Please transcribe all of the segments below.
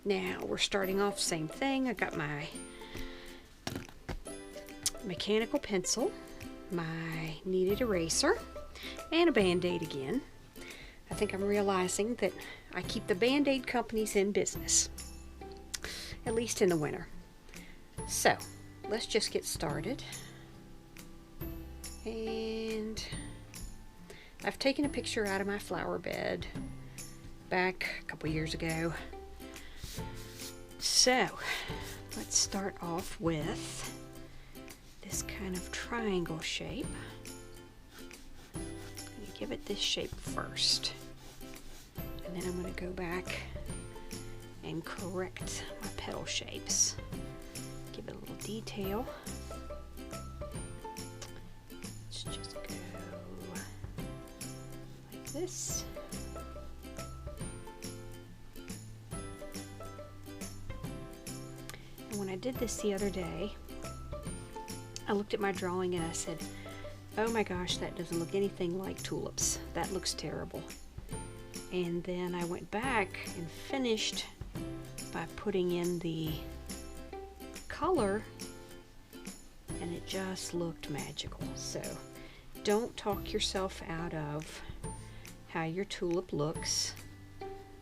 Now we're starting off same thing. I got my mechanical pencil, my kneaded eraser, and a Band-Aid again. I think I'm realizing that I keep the Band-Aid companies in business, at least in the winter. So let's just get started. And I've taken a picture out of my flower bed back a couple years ago. So let's start off with this kind of triangle shape. I'm going to give it this shape first, and then I'm going to go back and correct my petal shapes. Give it a little detail. Let's just go like this. And when I did this the other day, I looked at my drawing and I said, oh my gosh, that doesn't look anything like tulips. That looks terrible. And then I went back and finished by putting in the color, and it just looked magical. So don't talk yourself out of how your tulip looks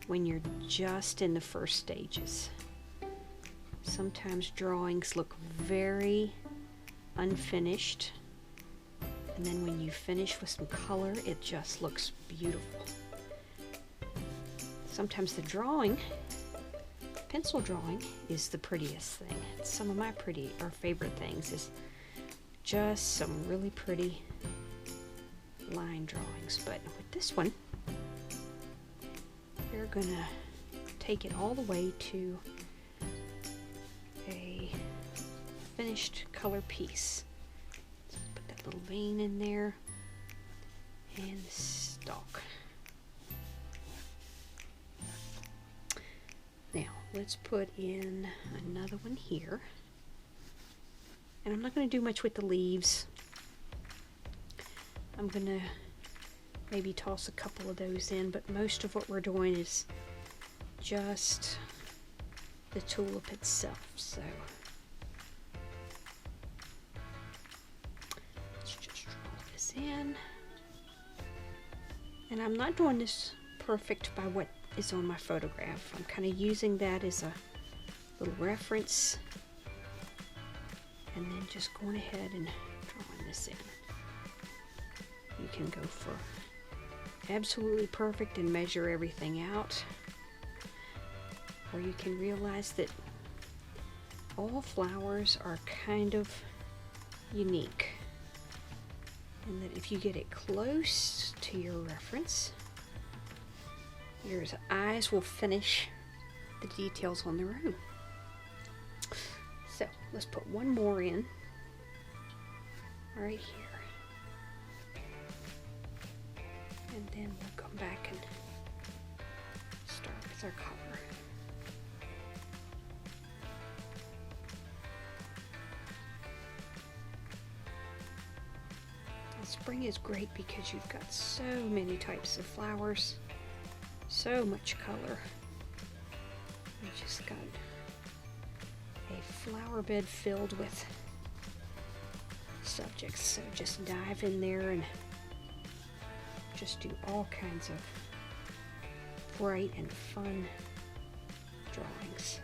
when you're just in the first stages. Sometimes drawings look very unfinished, and then when you finish with some color, it just looks beautiful. Sometimes the drawing, pencil drawing, is the prettiest thing. Some of my favorite things is just some really pretty line drawings. But with this one, we're gonna take it all the way to a finished color piece. So put that little vein in there and the stalk. Now let's put in another one here, and I'm not going to do much with the leaves. I'm going to maybe toss a couple of those in, but most of what we're doing is just the tulip itself. So let's just draw this in, and I'm not doing this perfect by what is on my photograph. I'm kind of using that as a little reference, and then just going ahead and drawing this in. You can go for absolutely perfect and measure everything out, or you can realize that all flowers are kind of unique, and that if you get it close to your reference, your eyes will finish the details on their own. So let's put one more in right here, and then we'll come back and start with our color. Spring is great because you've got so many types of flowers, so much color. We just got a flower bed filled with subjects, so just dive in there and just do all kinds of bright and fun drawings.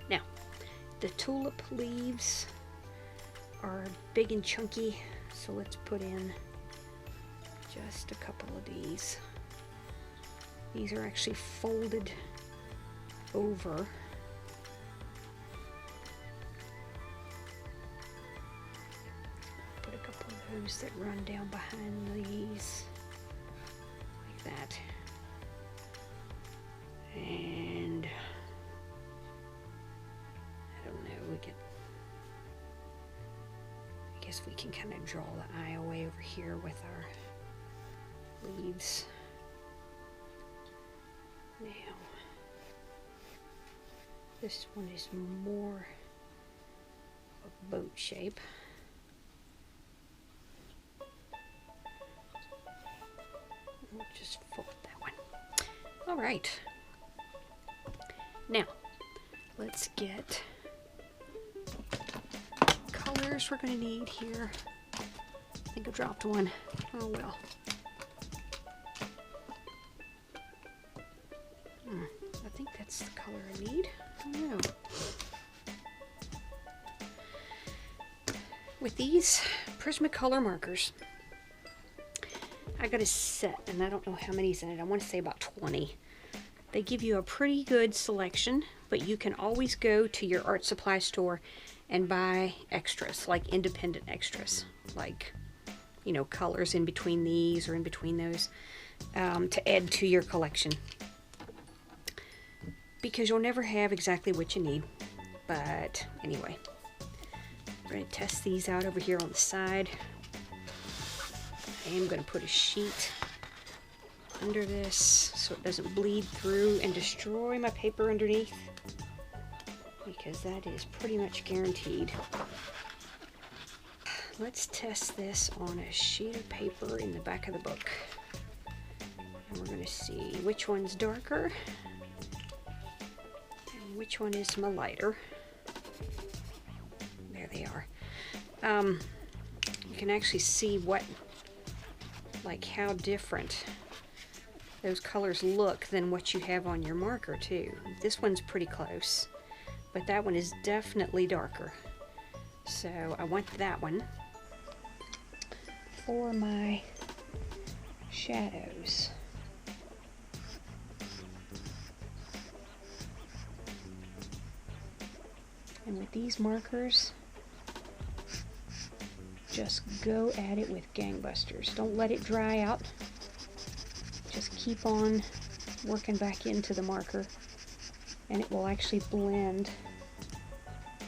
Now, the tulip leaves are big and chunky, so let's put in just a couple of these. These are actually folded over shadows that run down behind these, like that. And I don't know, I guess we can kind of draw the eye away over here with our leaves. Now, this one is more of a boat shape. We'll just fold that one. All right. Now, let's get colors we're going to need here. I think I dropped one. Oh well. I think that's the color I need. I don't know. With these Prismacolor markers, I got a set, and I don't know how many's in it. I want to say about 20. They give you a pretty good selection, but you can always go to your art supply store and buy extras, like independent extras, like, you know, colors in between these or in between those, to add to your collection. Because you'll never have exactly what you need. But anyway, we're going to test these out over here on the side. I am going to put a sheet under this so it doesn't bleed through and destroy my paper underneath, because that is pretty much guaranteed. Let's test this on a sheet of paper in the back of the book. And we're going to see which one's darker and which one is my lighter. There they are. You can actually see how different those colors look than what you have on your marker too. This one's pretty close, but that one is definitely darker. So I want that one for my shadows. And with these markers, just go at it with gangbusters. Don't let it dry out. Just keep on working back into the marker, and it will actually blend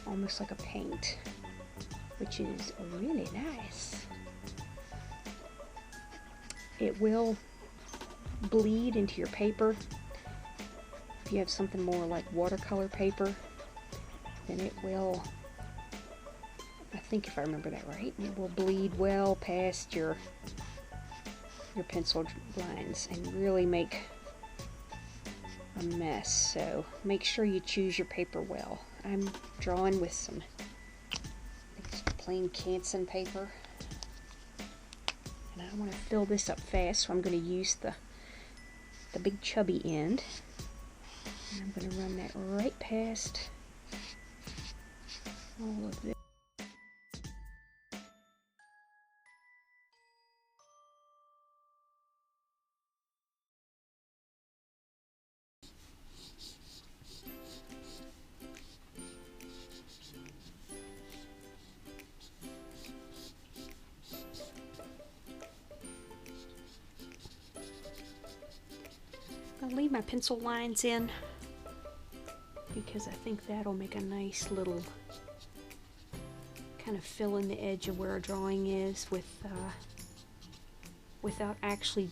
almost like a paint, which is really nice. It will bleed into your paper. If you have something more like watercolor paper, then it will, I think if I remember that right, it will bleed well past your pencil lines and really make a mess. So make sure you choose your paper well. I'm drawing with some plain Canson paper, and I want to fill this up fast, so I'm going to use the big chubby end, and I'm going to run that right past all of this. I'll leave my pencil lines in because I think that'll make a nice little kind of fill in the edge of where a drawing is without actually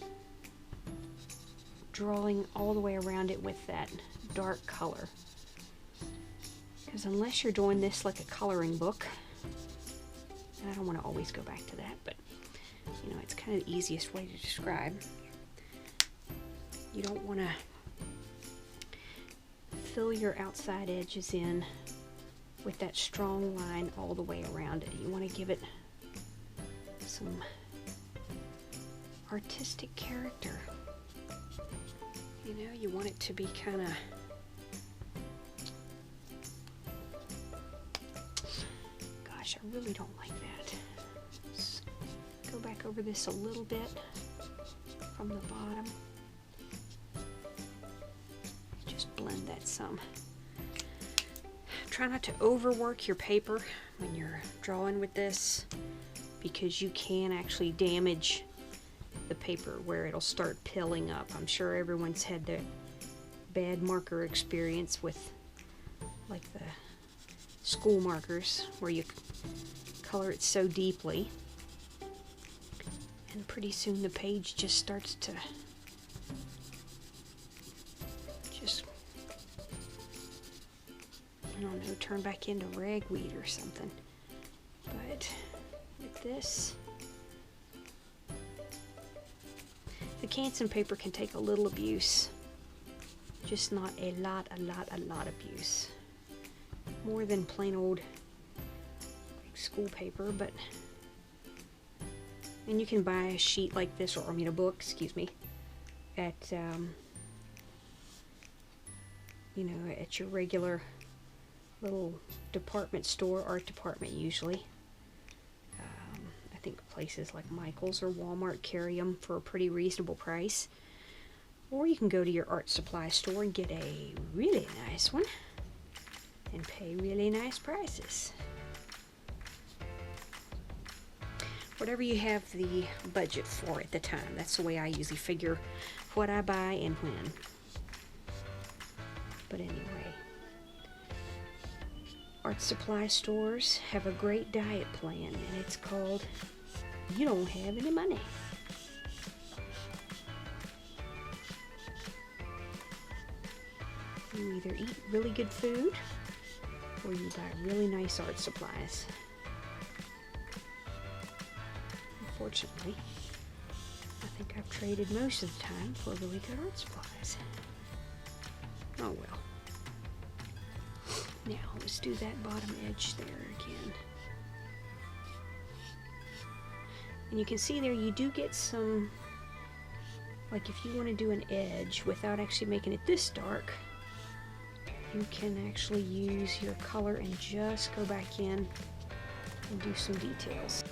drawing all the way around it with that dark color. Because unless you're doing this like a coloring book, and I don't want to always go back to that, but you know, it's kind of the easiest way to describe. You don't want to fill your outside edges in with that strong line all the way around it. You want to give it some artistic character. You know, you want it to be kind of, gosh, I really don't like that. Let's go back over this a little bit from the bottom. Blend that some. Try not to overwork your paper when you're drawing with this, because you can actually damage the paper where it'll start pilling up. I'm sure everyone's had the bad marker experience with like the school markers where you color it so deeply and pretty soon the page just starts to I don't know, turn back into ragweed or something. But with this, the Canson paper can take a little abuse, just not a lot abuse. More than plain old school paper, but and you can buy a sheet like this, or I mean a book, excuse me, at you know, at your regular little department store, art department usually. I think places like Michael's or Walmart carry them for a pretty reasonable price. Or you can go to your art supply store and get a really nice one and pay really nice prices. Whatever you have the budget for at the time. That's the way I usually figure what I buy and when. But anyway, art supply stores have a great diet plan, and it's called You Don't Have Any Money. You either eat really good food or you buy really nice art supplies. Unfortunately, I think I've traded most of the time for really good art supplies. Oh well. Now let's do that bottom edge there again. And you can see there you do get some, like if you want to do an edge without actually making it this dark, you can actually use your color and just go back in and do some details.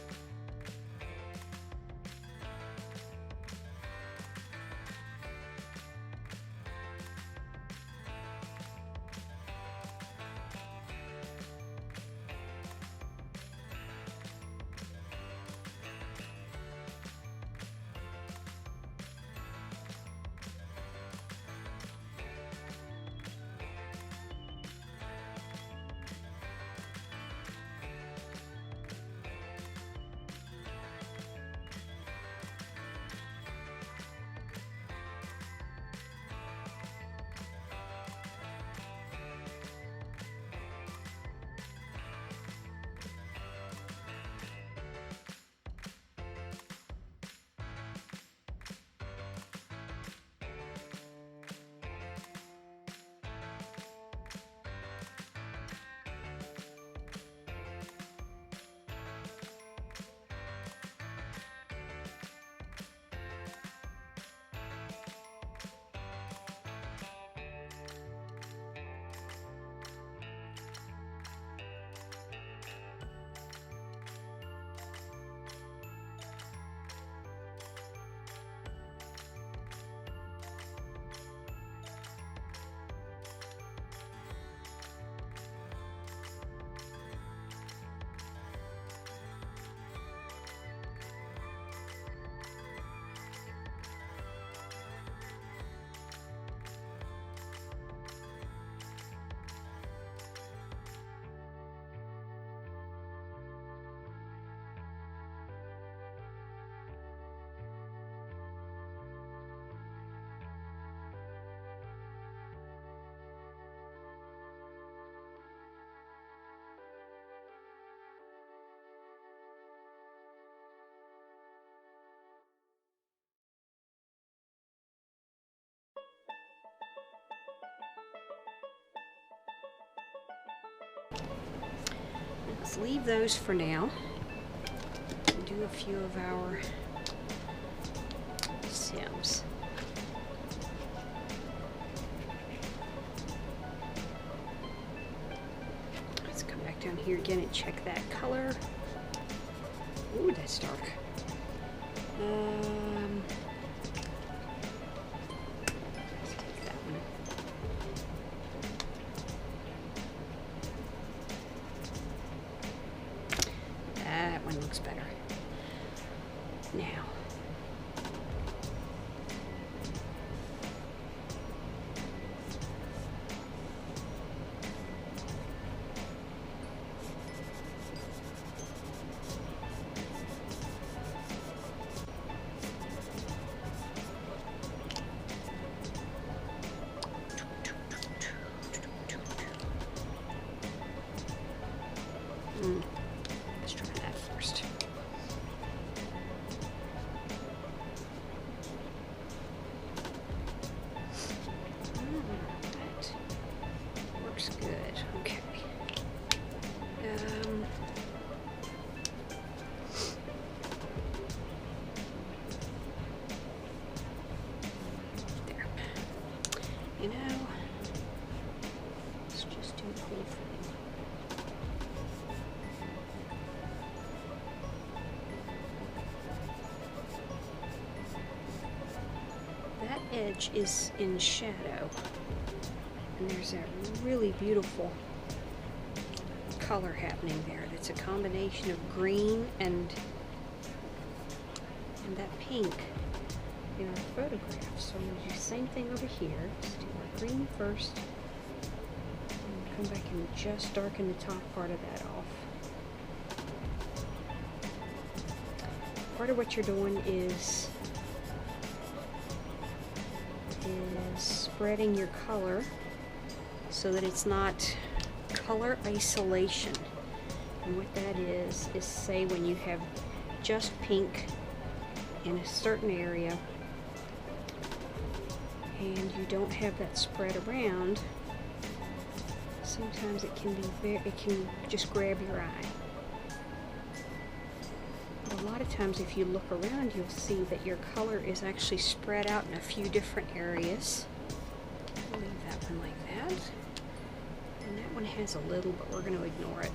Let's leave those for now and do a few of our stems. Let's come back down here again and check that color. Ooh, that's dark. Let's take that one. That one looks better. looks good. Okay. There. You know, let's just do the whole thing. That edge is in shadow, and there's a really beautiful color happening there. That's a combination of green and that pink in our photograph. So I'm going to do the same thing over here. Let's do our green first, and come back and just darken the top part of that off. Part of what you're doing is spreading your color so that it's not color isolation. And what that is say when you have just pink in a certain area and you don't have that spread around, sometimes it can just grab your eye. But a lot of times if you look around, you'll see that your color is actually spread out in a few different areas. I'll leave that one like that. And that one has a little, but we're going to ignore it.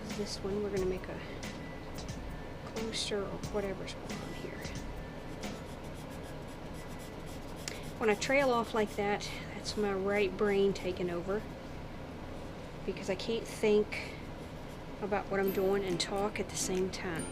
Because this one, we're going to make a closer or whatever's going on here. When I trail off like that, that's my right brain taking over. Because I can't think about what I'm doing and talk at the same time.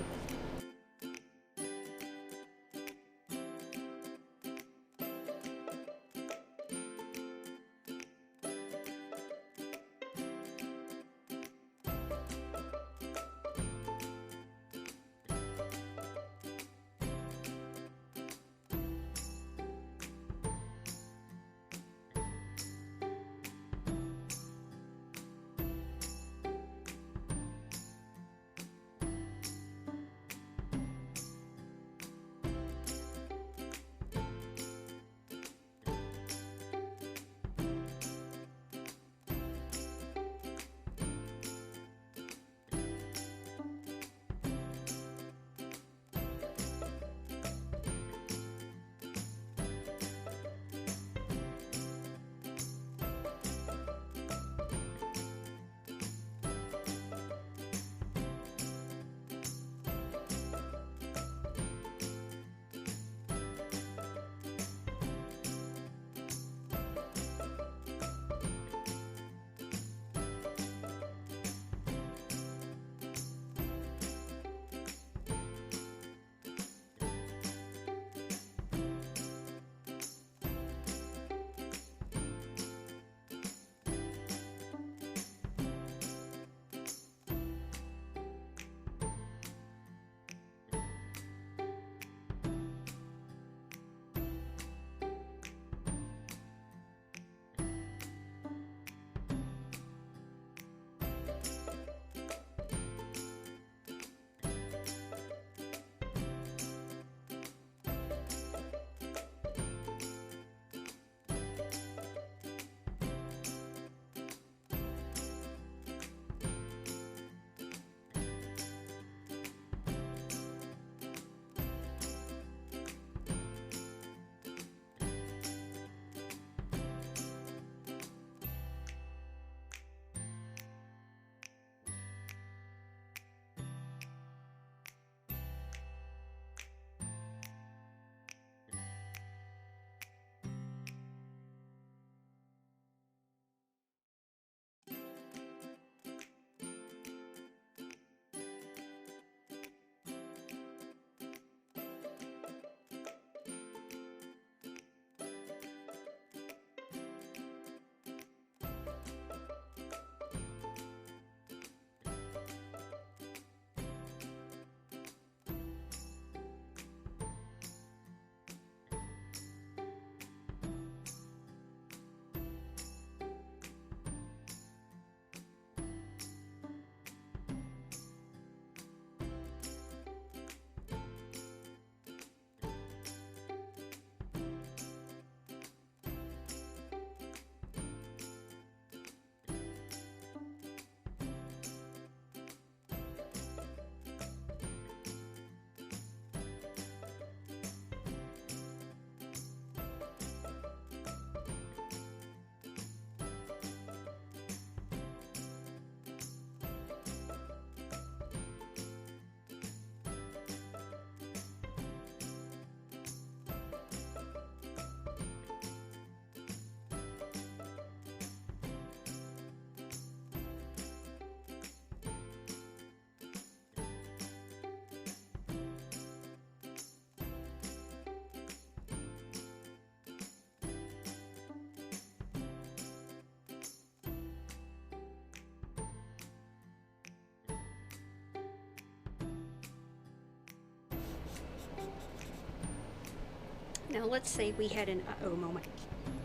Now let's say we had an uh-oh moment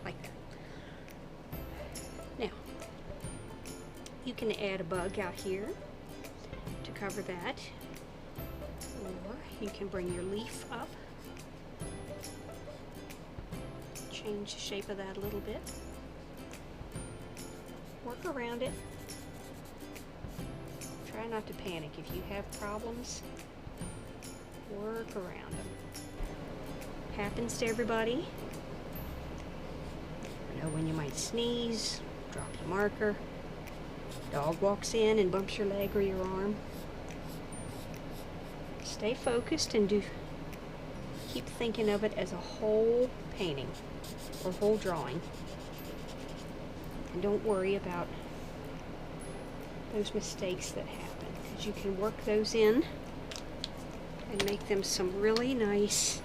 like that. Now, you can add a bug out here to cover that, or you can bring your leaf up, change the shape of that a little bit, work around it. Try not to panic. If you have problems, work around them. Happens to everybody. You know when you might sneeze, drop the marker, dog walks in and bumps your leg or your arm. Stay focused and keep thinking of it as a whole painting or whole drawing. And don't worry about those mistakes that happen, because you can work those in and make them some really nice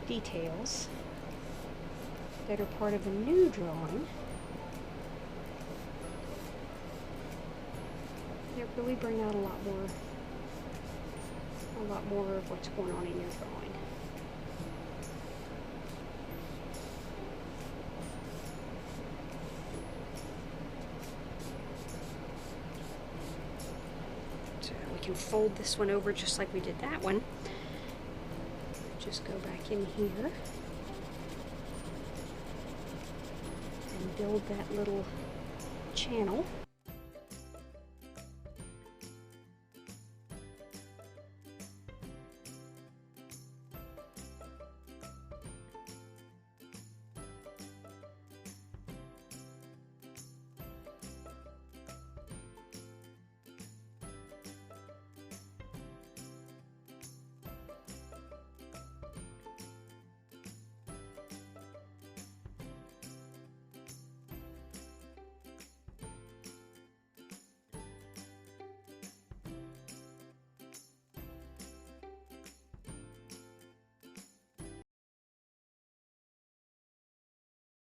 details that are part of a new drawing that really bring out a lot more of what's going on in your drawing. So we can fold this one over just like we did that one. Just go back in here and build that little channel.